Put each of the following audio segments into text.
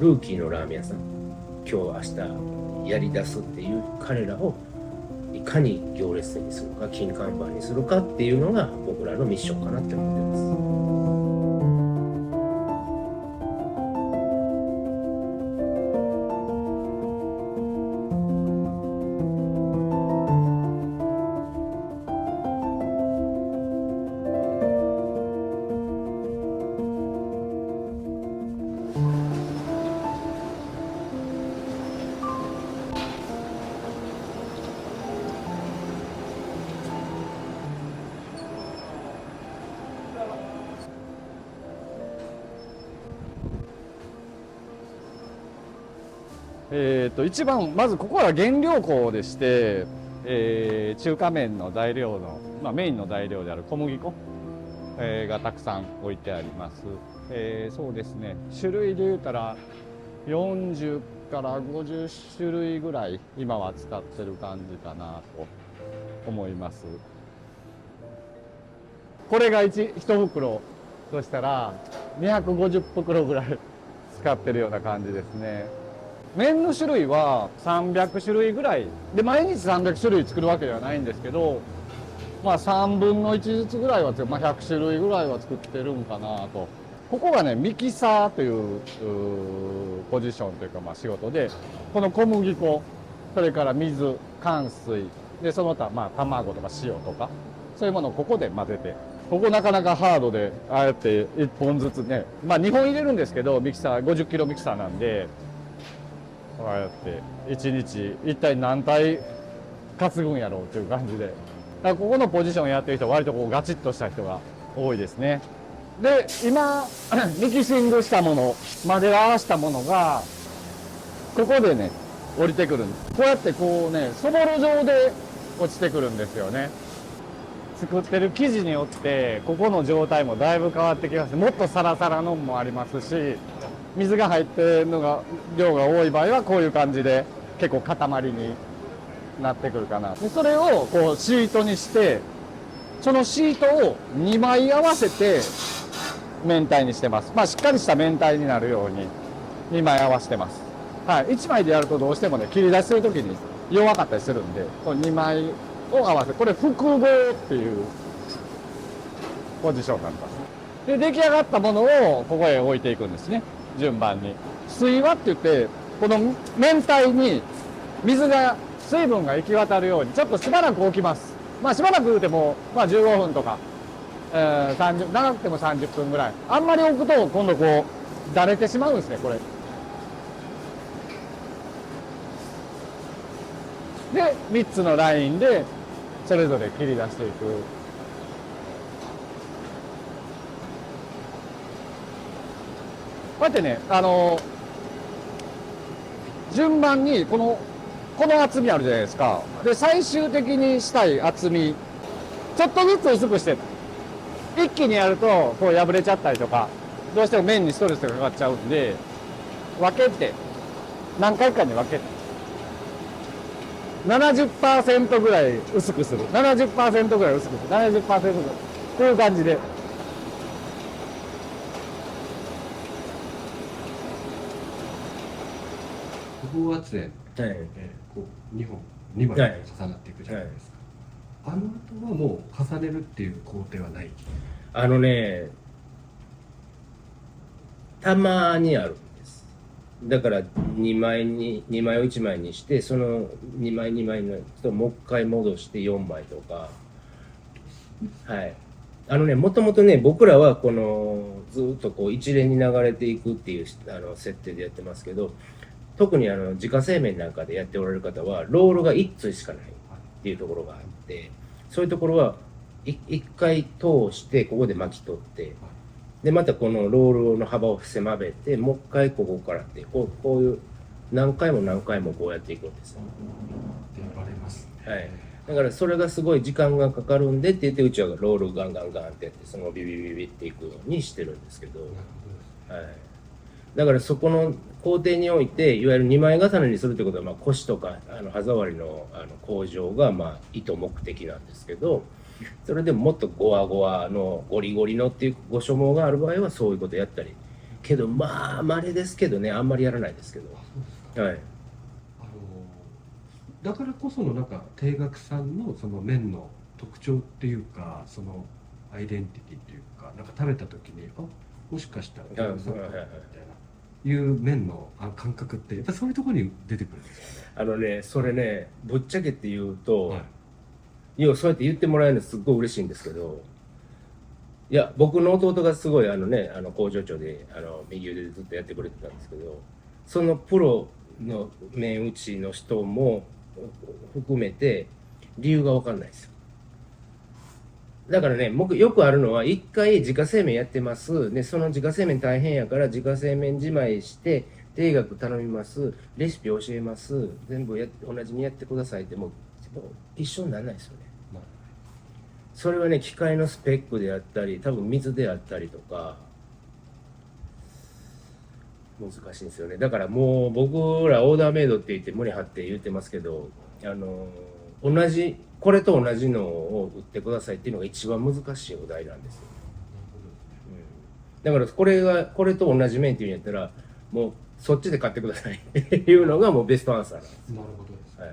ルーキーのラーメン屋さん、今日明日やりだすっていう彼らをいかに行列にするか、金看板にするかっていうのが僕らのミッションかなって思ってます。一番まずここは原料庫でして、中華麺の材料の、メインの材料である小麦粉、がたくさん置いてあります。そうですね、種類で言うたら40から50種類ぐらい今は使ってる感じかなと思います。これが1袋としたら250袋ぐらい使ってるような感じですね。麺の種類は300種類ぐらいで、毎日300種類作るわけではないんですけど、3分の1ずつぐらいは、100種類ぐらいは作ってるんかなと。ここがね、ミキサーというポジションというか、仕事で、この小麦粉、それから水、乾水で、その他卵とか塩とかそういうものをここで混ぜて、ここなかなかハードで、ああやって1本ずつね、2本入れるんですけど、ミキサー50キロミキサーなんで、こうやって1日一体何体担ぐんやろうという感じで、だからここのポジションやってる人は割とこうガチッとした人が多いですね。で今ミキシングしたもの混ぜ合わせたものがここでね降りてくるんです。こうやってこうねそぼろ状で落ちてくるんですよね。作ってる生地によってここの状態もだいぶ変わってきます。もっとサラサラのもありますし、水が入ってるのが量が多い場合はこういう感じで結構塊になってくるかな。でそれをこうシートにして、そのシートを2枚合わせて明太にしてます。しっかりした明太になるように2枚合わせてます。はい、1枚でやるとどうしてもね切り出してる時に弱かったりするんで、この2枚を合わせて、これ複合っていうポジションになります。で出来上がったものをここへ置いていくんですね、順番に。水和って言って、この明太に水分が行き渡るようにちょっとしばらく置きます。しばらく言うても、15分とか、長くても30分ぐらい。あんまり置くと今度こうだれてしまうんですね、これで3つのラインでそれぞれ切り出していく。こうやってね、順番にこの厚みあるじゃないですか。で最終的にしたい厚みちょっとずつ薄くして、一気にやるとこう破れちゃったりとか、どうしても麺にストレスがかかっちゃうんで、分けて何回かに分けて 70% ぐらい薄くする、 70% ぐらい薄くする、 70% ぐらい、こういう感じで。高圧で、こう2枚重なっていくじゃないですか。あの後はもう重ねるっていう工程はない。たまにあるんです。だから2枚を1枚にして、その2枚のやつともう一回戻して4枚とか。はい。もともとね、僕らはこのずっとこう一連に流れていくっていう設定でやってますけど、特に自家製麺なんかでやっておられる方はロールが1対しかないっていうところがあって、そういうところは1回通してここで巻き取って、でまたこのロールの幅を狭めて、もう一回ここからってこういう何回もこうやっていくんですよ。って言われます、はい。だからそれがすごい時間がかかるんでって言って、うちはロールガンガンってやって、そのビビビビっていくようにしてるんですけど、はい。だからそこの工程において、いわゆる2枚重ねにするということは、腰とか歯触りの向上が意図目的なんですけど、それでももっとゴワゴワのゴリゴリのっていうご所望がある場合はそういうことやったりけどまあ稀ですけどね、あんまりやらないですけど。あ、そうですか。はい。だからこそのなんか定額さんのその麺の特徴っていうか、そのアイデンティティっていうか、なんか食べた時にもしかしたら定額さんかもみたいないう麺の感覚ってやっぱそういうところに出てくるんですかね。それね、ぶっちゃけて言うと、はい。要はそうやって言ってもらえるのすっごい嬉しいんですけど、いや、僕の弟がすごい工場長で右腕でずっとやってくれてたんですけど、そのプロの麺打ちの人も含めて理由が分かんないですよ。だからね、僕よくあるのは、一回自家製麺やってます。で、その自家製麺大変やから自家製麺自前して、定額頼みます。レシピ教えます。全部同じにやってくださいって、もう一緒にならないですよね。それはね、機械のスペックであったり、多分水であったりとか、難しいんですよね。だからもう僕らオーダーメイドって言って胸張って言ってますけど、これと同じのを売ってくださいっていうのが一番難しいお題なんですよ。だからこれと同じ麺っていうんやったら、もうそっちで買ってくださいっていうのがもうベストアンサーなんです。なるほどです、はい、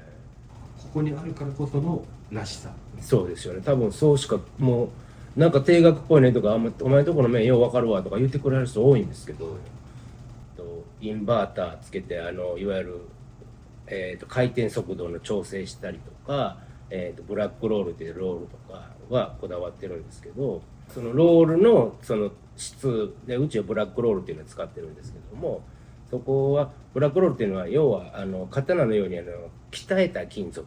ここにあるからこそのらしさ。そうですよね。多分そうしかもうなんか定額っぽいねとか、お前のとこの麺よう分かるわとか言ってくれる人多いんですけど、インバーターつけていわゆる、回転速度の調整したりとか、ブラックロールっていうロールとかはこだわってるんですけど、そのロールのその質で、うちはブラックロールっていうのを使ってるんですけども、そこはブラックロールっていうのは要は刀のように鍛えた金属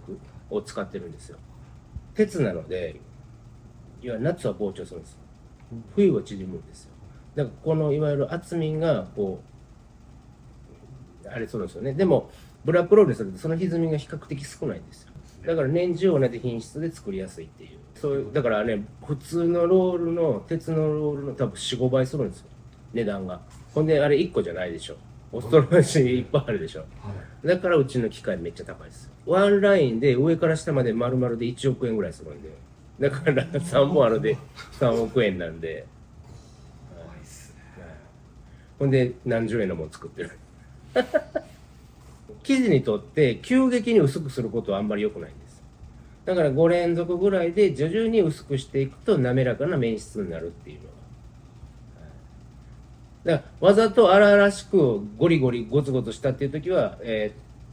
を使ってるんですよ。鉄なので、夏は膨張するんですよ。冬は縮むんですよ。だからこのいわゆる厚みがこうあれするんですよね。でもブラックロールにするとその歪みが比較的少ないんですよ。だから年中同じ品質で作りやすいっていう。そういうだからね、普通のロールの鉄のロールの多分 4,5 倍するんですよ、値段が。ほんであれ1個じゃないでしょ。恐ろしいいっぱいあるでしょ。だからうちの機械めっちゃ高いですよ。ワンラインで上から下まで丸々で1億円ぐらいするんで、だから3本あるで3億円なんで、怖いっすね。ほんで何十円のもの作ってる。生地にとって急激に薄くすることはあんまり良くないんです。だから5連続ぐらいで徐々に薄くしていくと滑らかな麺質になるっていうのは。だからわざと荒々しくゴリゴリゴツゴツしたっていう時は、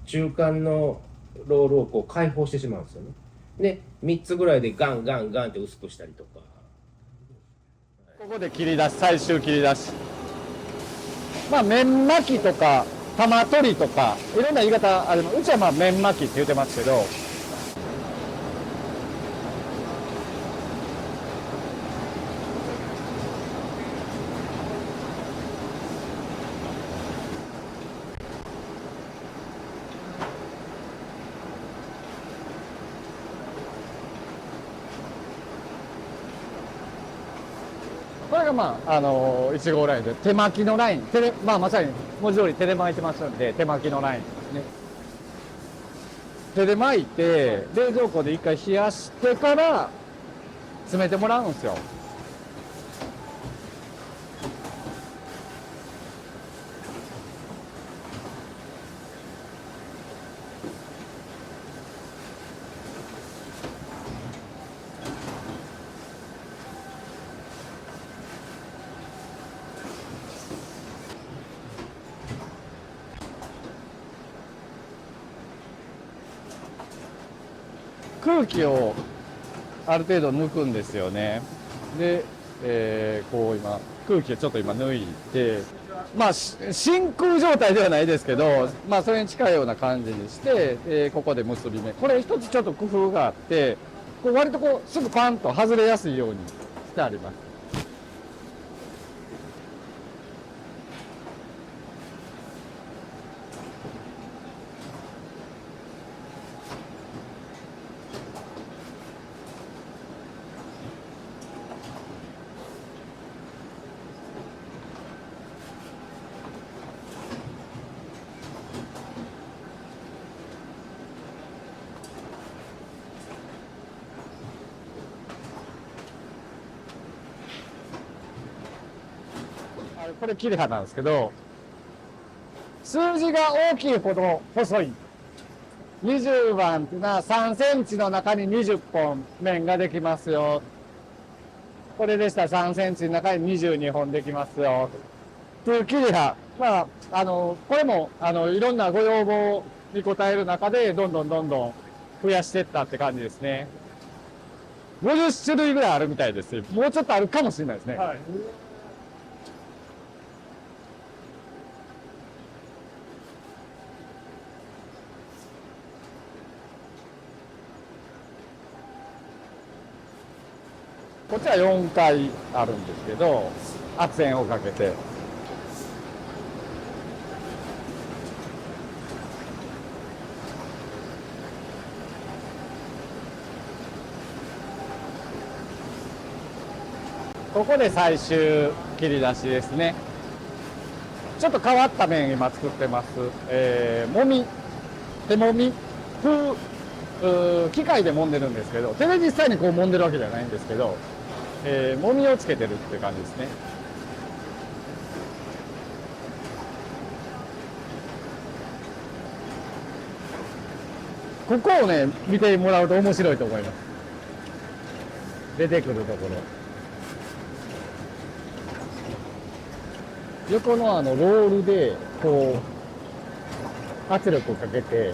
中間のロールをこう開放してしまうんですよね。で3つぐらいでガンガンガンって薄くしたりとか。ここで切り出し、最終切り出し。まあ麺巻きとか玉取りとかいろんな言い方あるの。うちはまあ麺巻きって言ってますけど、これがまあ1号ラインで手巻きのライン、まあまさに文字通り手で巻いてますんで手巻きのラインですね。手で巻いて冷蔵庫で一回冷やしてから詰めてもらうんですよ。空気をある程度抜くんですよね。で、こう今空気をちょっと今抜いて、まあ真空状態ではないですけど、まあそれに近いような感じにして、ここで結び目。これ一つちょっと工夫があって、こう割とこうすぐパンと外れやすいようにしてあります。これ切れ葉なんですけど、数字が大きいほど細い。20番っていうのは3センチの中に20本面ができますよ。これでしたら3センチの中に22本できますよ。という切れ葉。まあ、これも、いろんなご要望に応える中で、どんどん増やしていったって感じですね。50種類ぐらいあるみたいですよ。もうちょっとあるかもしれないですね。はい。こっちは4回あるんですけど、圧煙をかけて。ここで最終切り出しですね。ちょっと変わった麺今作ってます。もみ、手もみ風、機械で揉んでるんですけど、手で実際にこう揉んでるわけじゃないんですけど、もみをつけてるっていう感じですね。ここをね、見てもらうと面白いと思います。出てくるところ。横のロールで、こう、圧力をかけて、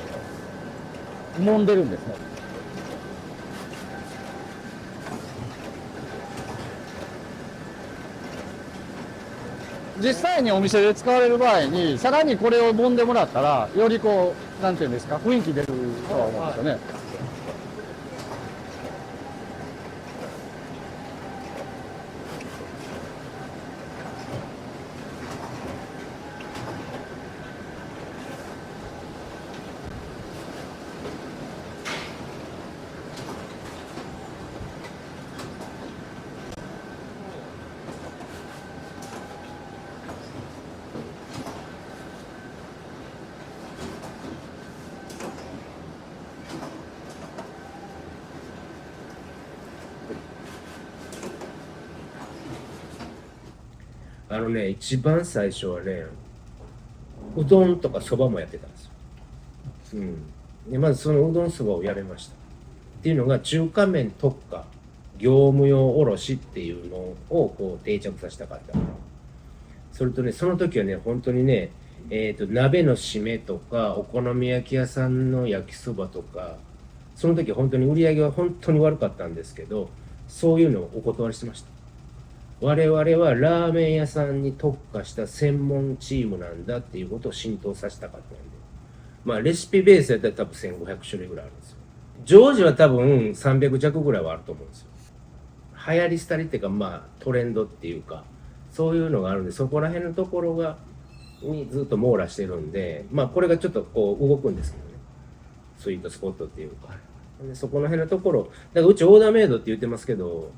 揉んでるんですね。実際にお店で使われる場合に、さらにこれを揉んでもらったら、よりこう、なんていうんですか、雰囲気出るとは思うんですよね。一番最初はね、うどんとかそばもやってたんですよ。でまずそのうどんそばをやめました。っていうのが中華麺特化業務用おろしっていうのをこう定着させたかった。それとね、その時はね、本当にね、鍋の締めとかお好み焼き屋さんの焼きそばとか、その時は本当に売り上げは本当に悪かったんですけど、そういうのをお断りしてました。我々はラーメン屋さんに特化した専門チームなんだっていうことを浸透させたかったんで、まあレシピベースやったら多分1500種類ぐらいあるんですよ。常時は多分300弱ぐらいはあると思うんですよ。流行り廃りっていうか、まあトレンドっていうか、そういうのがあるんで、そこら辺のところがにずっと網羅してるんで、まあこれがちょっとこう動くんですけどね、スイートスポットっていうか、でそこの辺のところだからうちオーダーメイドって言ってますけど、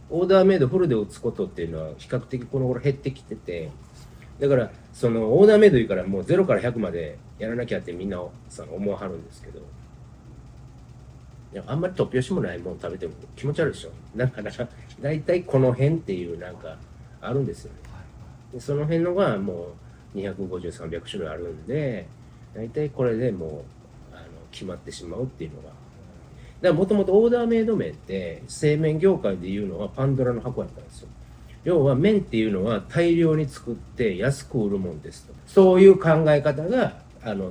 オーダーメイドフルで打つことっていうのは比較的この頃減ってきてて、だからそのオーダーメイドいいからもう0から100までやらなきゃってみんなその思わはるんですけど、いやあんまり突拍子もないもの食べても気持ち悪いでしょ。だから大体この辺っていうなんかあるんですよね。でその辺のがもう250、300種類あるんで、大体これでもう決まってしまうっていうのが。だからもともとオーダーメイド麺って製麺業界でいうのはパンドラの箱やったんですよ。要は麺っていうのは大量に作って安く売るもんですと。そういう考え方が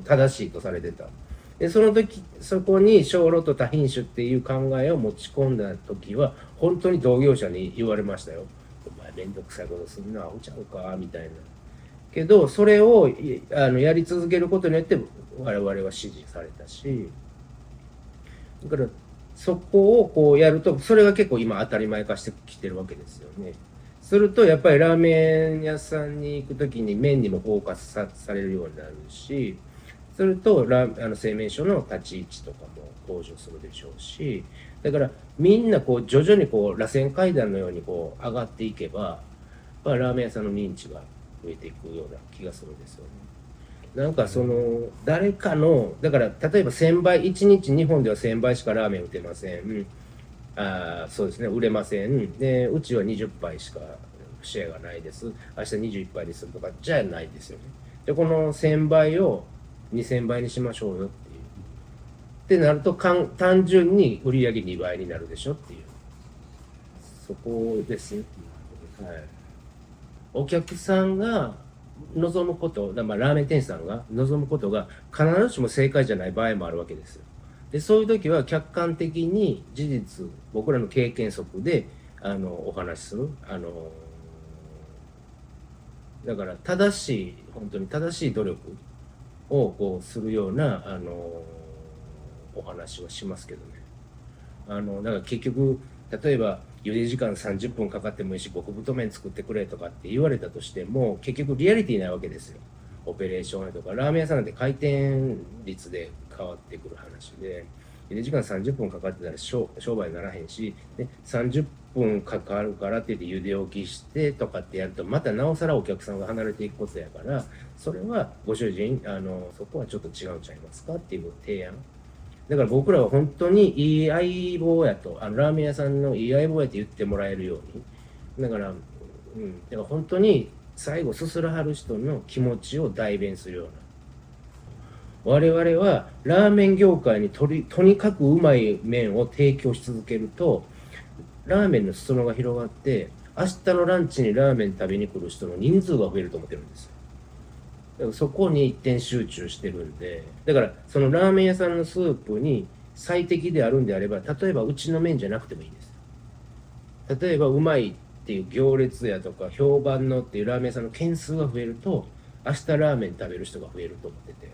正しいとされてた。でその時そこに小炉と多品種っていう考えを持ち込んだ時は本当に同業者に言われましたよ。お前めんどくさいことすんな、おちゃうかみたいな。けどそれをやり続けることによって我々は支持されたし、だからそこをこうやるとそれが結構今当たり前化してきてるわけですよね。するとやっぱりラーメン屋さんに行く時に麺にもフォーカスされるようになるし、すると製麺所の立ち位置とかも向上するでしょうし、だからみんなこう徐々にこう螺旋階段のようにこう上がっていけば、ラーメン屋さんの認知が増えていくような気がするんですよね。なんかその誰かのだから例えば1000杯1日日本では1000杯しかラーメン売ってません、そうですね、売れませんで、うちは20杯しかシェアがないです、明日21杯ですとかじゃないですよね。でこの1000倍を2000倍にしましょうよってなると単純に売上2倍になるでしょっていう、そこですね。はい、お客さんが望むこと、まあ、ラーメン店主さんが望むことが必ずしも正解じゃない場合もあるわけですよ。でそういう時は客観的に事実、僕らの経験則でお話しする、だから正しい、本当に正しい努力をこうするようなお話はしますけどね。だから結局例えば茹で時間30分かかってもいいし極太麺作ってくれとかって言われたとしても結局リアリティないわけですよ。オペレーションとかラーメン屋さんなんて回転率で変わってくる話で、茹で時間30分かかってたら商売にならへんし、で30分かかるからって言って茹で置きしてとかってやるとまたなおさらお客さんが離れていくことやから、それはご主人そこはちょっと違うんちゃいますかっていう提案。だから僕らは本当にいい相棒やと、ラーメン屋さんのいい相棒やと言ってもらえるように、だから、だから本当に最後すすらはる人の気持ちを代弁するような。我々はラーメン業界にとにかくうまい麺を提供し続けると、ラーメンの裾野が広がって、明日のランチにラーメン食べに来る人の人数が増えると思ってるんですよ。だからそこに一点集中してるんで、だからそのラーメン屋さんのスープに最適であるんであれば、例えばうちの麺じゃなくてもいいです。例えばうまいっていう行列やとか評判のっていうラーメン屋さんの件数が増えると、明日ラーメン食べる人が増えると思ってて、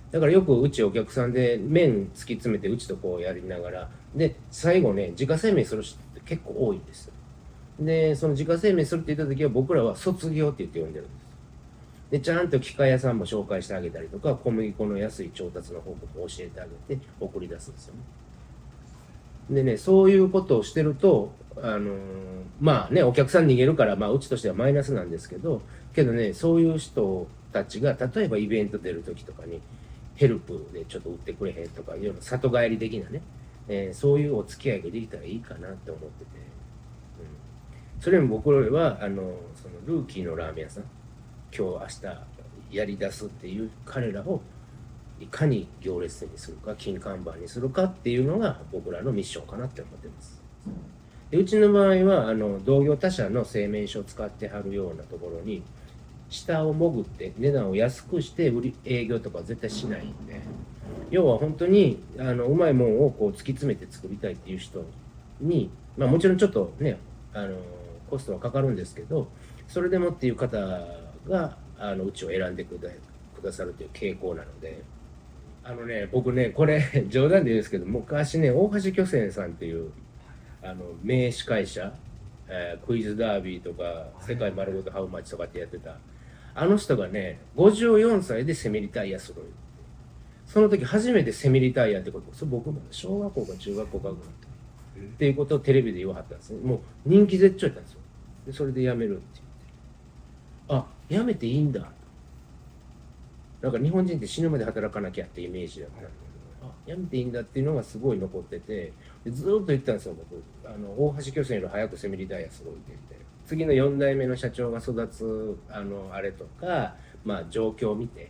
だからよくうちお客さんで麺突き詰めてうちとこうやりながらで最後ね自家製麺する人って結構多いんですよ。でその自家製麺するって言った時は僕らは卒業って言って呼んでるんです。でちゃんと機械屋さんも紹介してあげたりとか、小麦粉の安い調達の方法も教えてあげて送り出すんですよね。でね、そういうことをしてるとまあねお客さん逃げるから、まあうちとしてはマイナスなんですけど、ねそういう人たちが例えばイベント出る時とかにヘルプでちょっと売ってくれへんとかいうような里帰り的なね、そういうお付き合いができたらいいかなって思ってて、それも僕らはそのルーキーのラーメン屋さん、今日明日やり出すっていう彼らをいかに行列店にするか金看板にするかっていうのが僕らのミッションかなって思ってます。でうちの場合は同業他社の製麺所を使ってはるようなところに下を潜って値段を安くして営業とかは絶対しないんで、要は本当にうまいもんをこう突き詰めて作りたいっていう人に、まあもちろんちょっとねコストはかかるんですけど、それでもっていう方がうちを選んでくださるという傾向なので、僕ねこれ冗談で言うんですけど、昔ね大橋巨泉さんっていう名司会者、クイズダービーとか世界丸ごとハウマッチとかってやってたあの人がね54歳でセミリタイアする。その時初めてセミリタイアってこと、それ僕も小学校か中学校かぐらいっていうことをテレビで言わはったんですね。もう人気絶頂やったんですよ。でそれで辞めるって言って、あ辞めていいんだ、なんか日本人って死ぬまで働かなきゃってイメージだったんだけど、あ辞めていいんだっていうのがすごい残ってて、でずっと言ってたんですよ僕。大橋巨泉より早くセミリタイアすごいって言って、次の4代目の社長が育つあれとか、まあ状況を見て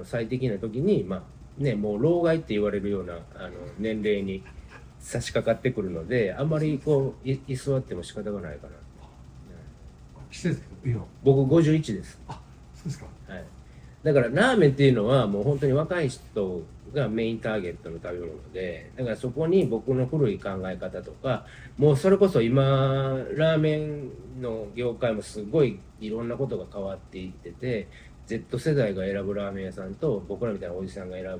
最適な時にまあねもう老害って言われるような年齢に差し掛かってくるので、あんまりこう居座っても仕方がないかな。季節今僕51です。あそうですか。はい、だからラーメンっていうのはもう本当に若い人がメインターゲットの食べ物で、だからそこに僕の古い考え方とか、もうそれこそ今ラーメンの業界もすごいいろんなことが変わっていってて、 Z 世代が選ぶラーメン屋さんと僕らみたいなおじさんが選ぶ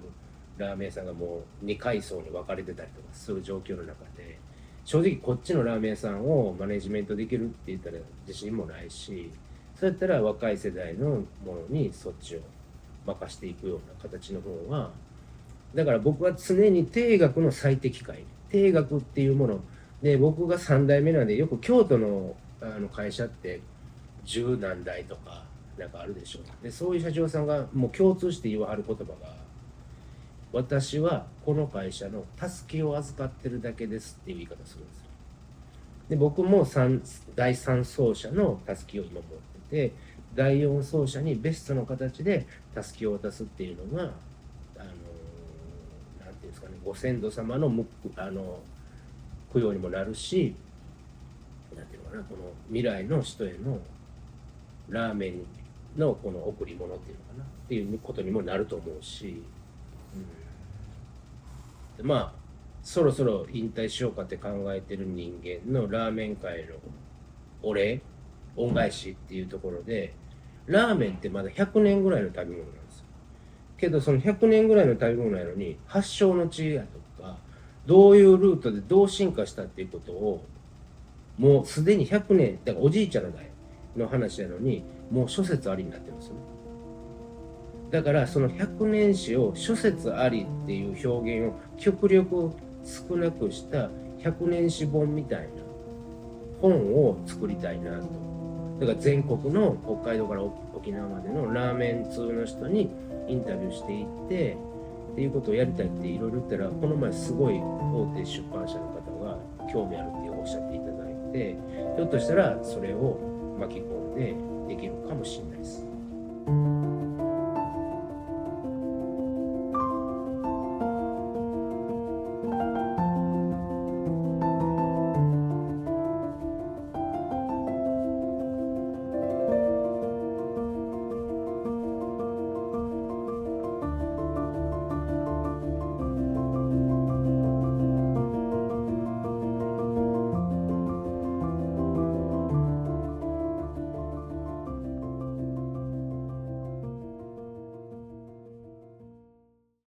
ラーメン屋さんがもう2階層に分かれてたりとかする状況の中で、正直こっちのラーメン屋さんをマネジメントできるって言ったら自信もないし、そうやったら若い世代のものにそっちを任していくような形の方が、だから僕は常に定額の最適解、定額っていうもので、僕が3代目なんで、よく京都の会社って十何代とかなんかあるでしょう。でそういう社長さんがもう共通して言わはる言葉が、私はこの会社の助けを預かってるだけですっていう言い方するんですよ。で僕も第3走者のたすきを今持ってて、第4走者にベストの形でたすきを渡すっていうのがなんていうんですかね、ご先祖様の供養にもなるし、なんていうのかな、この未来の人へのラーメンのこの贈り物っていうのかなっていうことにもなると思うし、でまあそろそろ引退しようかって考えてる人間のラーメン界のお礼恩返しっていうところで、ラーメンってまだ100年ぐらいの食べ物なんですよ。けどその100年ぐらいの食べ物やのに発祥の地やとかどういうルートでどう進化したっていうことをもうすでに100年だからおじいちゃんの代の話なのにもう諸説ありになってるんですよね。だからその100年史を諸説ありっていう表現を極力少なくした100年史本みたいな本を作りたいなと。だから全国の北海道から沖縄までのラーメン通の人にインタビューしていってっていうことをやりたいっていろいろ言ったら、この前すごい大手出版社の方が興味あるっておっしゃっていただいて、ひょっとしたらそれを巻き込んでできるかもしれないです。